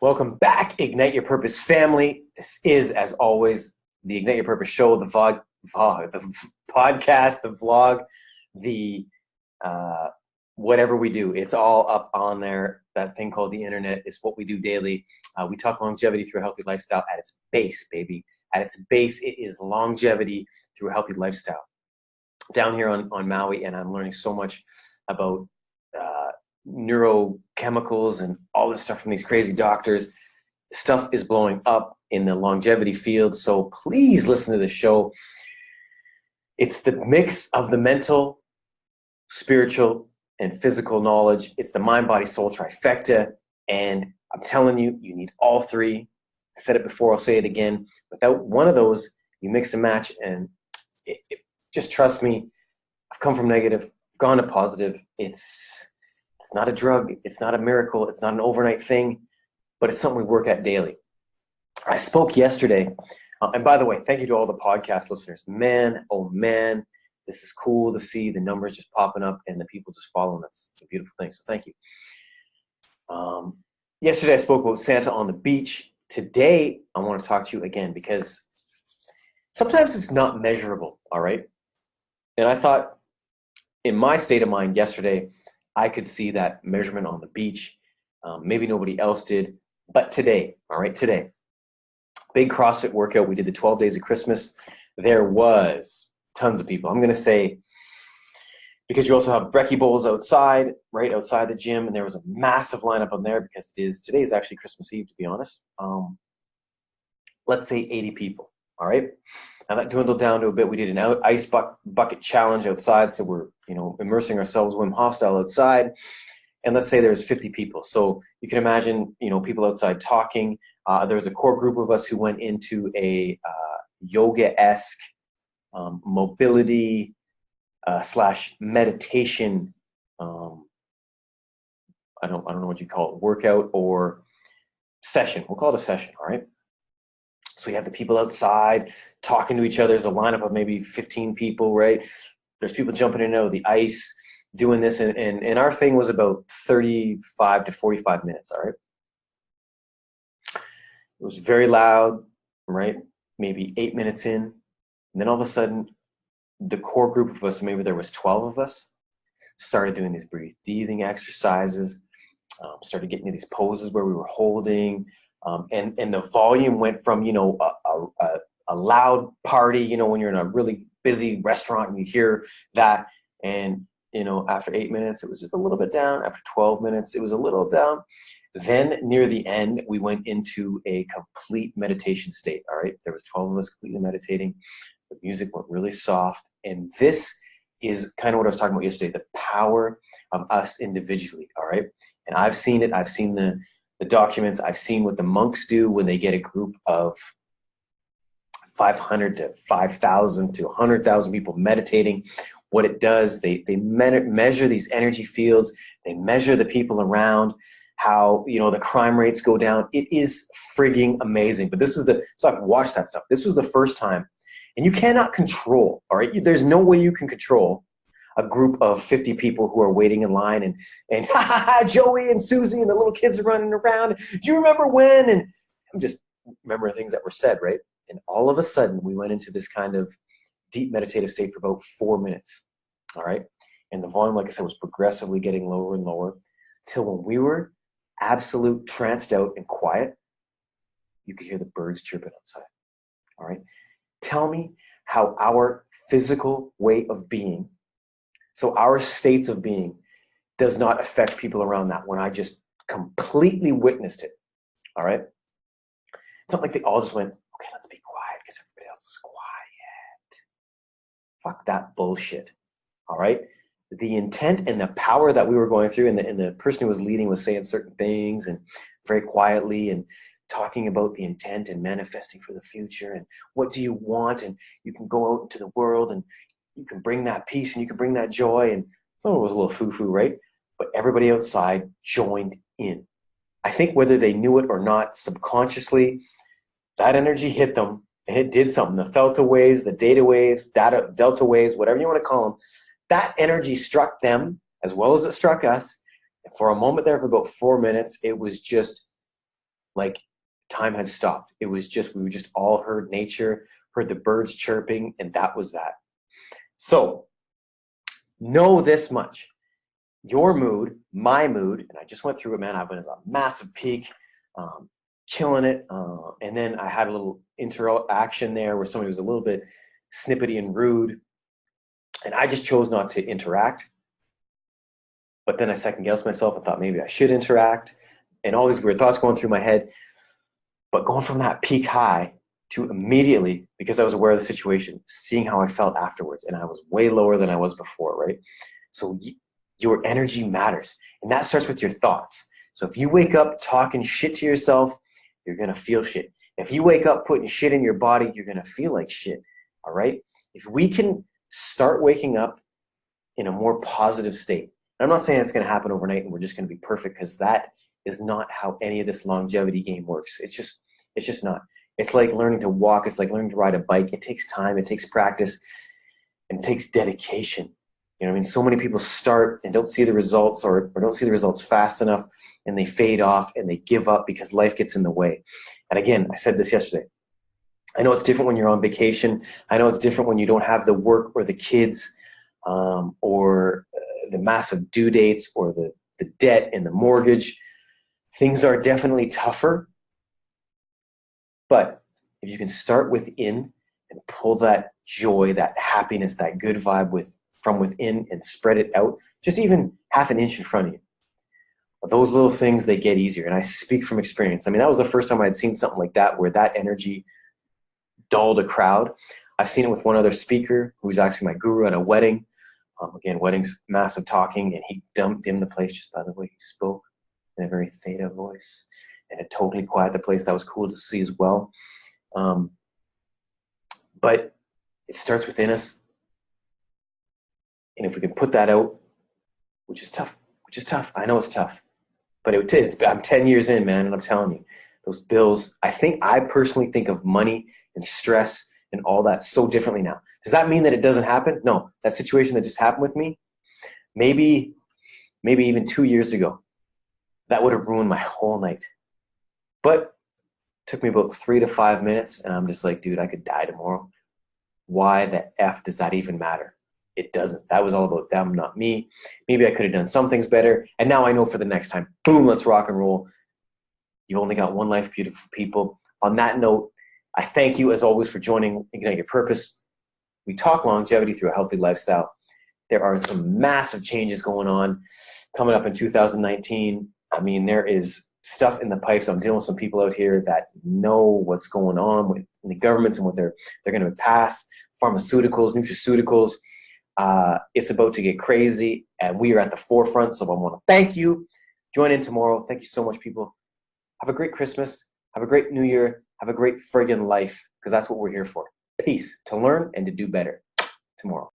Welcome back, Ignite Your Purpose family. This is, as always, the Ignite Your Purpose show, the podcast, the vlog, the whatever we do. It's all up on there. That thing called the internet is what we do daily. We talk longevity through a healthy lifestyle at its base, baby. At its base, it is longevity through a healthy lifestyle. Down here on Maui, and I'm learning so much about neurochemicals and all this stuff from these crazy doctors. Stuff is blowing up in the longevity field, so please listen to the show. It's the mix of the mental, spiritual, and physical knowledge. It's the mind, body, soul trifecta, and I'm telling you, you need all three. I said it before, I'll say it again. Without one of those, you mix and match, and just trust me, I've come from negative, gone to positive. It's not a drug. It's not a miracle. It's not an overnight thing, but it's something we work at daily. I spoke yesterday, and by the way, thank you to all the podcast listeners. Man, oh man, this is cool to see the numbers just popping up and the people just following us. It's a beautiful thing, so thank you. Yesterday I spoke about Santa on the beach. Today I want to talk to you again because sometimes it's not measurable, all right? And I thought in my state of mind yesterday, I could see that measurement on the beach. Maybe nobody else did, but today, all right, today, big CrossFit workout. We did the 12 days of Christmas. There was tons of people. I'm going to say, because you also have brekkie bowls outside, right outside the gym, and there was a massive lineup on there because today is actually Christmas Eve, to be honest. Let's say 80 people, all right? Now that dwindled down to a bit. We did an ice bucket challenge outside, so we're immersing ourselves Wim Hof style outside. And let's say there's 50 people. So you can imagine people outside talking. There was a core group of us who went into a yoga-esque mobility / meditation. I don't know what you call it, workout or session. We'll call it a session, all right? So you have the people outside talking to each other. There's a lineup of maybe 15 people, right? There's people jumping in and out of the ice, doing this. And our thing was about 35 to 45 minutes, all right? It was very loud, right? Maybe 8 minutes in. And then all of a sudden, the core group of us, maybe there was 12 of us, started doing these breathing exercises, started getting into these poses where we were holding, and the volume went from, a loud party, when you're in a really busy restaurant and you hear that, and, after 8 minutes, it was just a little bit down. After 12 minutes, it was a little down. Then near the end, we went into a complete meditation state, all right? There was 12 of us completely meditating. The music went really soft. And this is kind of what I was talking about yesterday, the power of us individually, all right? And I've seen it. I've seen the documents. I've seen what the monks do when they get a group of 500 to 5,000 to 100,000 people meditating. What it does, they measure these energy fields. They measure the people around, how, the crime rates go down. It is frigging amazing. But so I've watched that stuff. This was the first time. And you cannot control, all right? There's no way you can control a group of 50 people who are waiting in line and Joey and Susie and the little kids are running around. Do you remember when? And I'm just remembering things that were said, right? And all of a sudden, we went into this kind of deep meditative state for about 4 minutes, all right? And the volume, like I said, was progressively getting lower and lower till when we were absolute tranced out and quiet, you could hear the birds chirping outside, all right? Tell me how our physical way of being, so our states of being, does not affect people around that when I just completely witnessed it, all right? It's not like they all just went, okay, let's be quiet because everybody else is quiet. Fuck that bullshit, all right? The intent and the power that we were going through, and the person who was leading was saying certain things and very quietly and talking about the intent and manifesting for the future and what do you want, and you can go out into the world and you can bring that peace and you can bring that joy, and some of it was a little foo-foo, right? But everybody outside joined in. I think whether they knew it or not, subconsciously, that energy hit them and it did something. The delta waves, the delta waves, whatever you want to call them, that energy struck them as well as it struck us. And for a moment there, for about 4 minutes, it was just like time had stopped. It was just, we just all heard nature, heard the birds chirping, and that was that. So know this much. Your mood, my mood, and I just went through it, man. I went at a massive peak, killing it. And then I had a little interaction there where somebody was a little bit snippety and rude. And I just chose not to interact. But then I second guessed myself and thought maybe I should interact. And all these weird thoughts going through my head. But going from that peak high to immediately, because I was aware of the situation, seeing how I felt afterwards. And I was way lower than I was before, right? So your energy matters. And that starts with your thoughts. So if you wake up talking shit to yourself, you're going to feel shit. If you wake up putting shit in your body, you're going to feel like shit. All right? If we can start waking up in a more positive state, and I'm not saying it's going to happen overnight and we're just going to be perfect, because that is not how any of this longevity game works. It's just not. It's like learning to walk. It's like learning to ride a bike. It takes time. It takes practice. And it takes dedication. You know what I mean? So many people start and don't see the results, or don't see the results fast enough, and they fade off and they give up because life gets in the way. And again, I said this yesterday. I know it's different when you're on vacation. I know it's different when you don't have the work or the kids, or the massive due dates, or the debt and the mortgage. Things are definitely tougher. But if you can start within and pull that joy, that happiness, that good vibe from within and spread it out, just even half an inch in front of you, those little things, they get easier. And I speak from experience. I mean, that was the first time I'd seen something like that, where that energy dulled a crowd. I've seen it with one other speaker who's actually my guru at a wedding. Again, weddings, massive talking, and he dimmed the place just by the way he spoke in a very theta voice, and it totally quieted the place. That was cool to see as well. But it starts within us. And if we can put that out, which is tough. I know it's tough, but I'm 10 years in, man, and I'm telling you, those bills, I personally think of money and stress and all that so differently now. Does that mean that it doesn't happen? No. That situation that just happened with me, maybe even 2 years ago, that would have ruined my whole night. But it took me about 3 to 5 minutes, and I'm just like, dude, I could die tomorrow. Why the F does that even matter? It doesn't. That was all about them, not me. Maybe I could have done some things better. And now I know for the next time, boom, let's rock and roll. You've only got one life, beautiful people. On that note, I thank you as always for joining Ignite Your Purpose. We talk longevity through a healthy lifestyle. There are some massive changes going on coming up in 2019. I mean, there is stuff in the pipes. I'm dealing with some people out here that know what's going on with the governments and what they're going to pass. Pharmaceuticals, nutraceuticals. It's about to get crazy, and we are at the forefront. So I want to thank you. Join in tomorrow. Thank you so much, people. Have a great Christmas. Have a great New Year. Have a great friggin' life, because that's what we're here for. Peace, to learn and to do better tomorrow.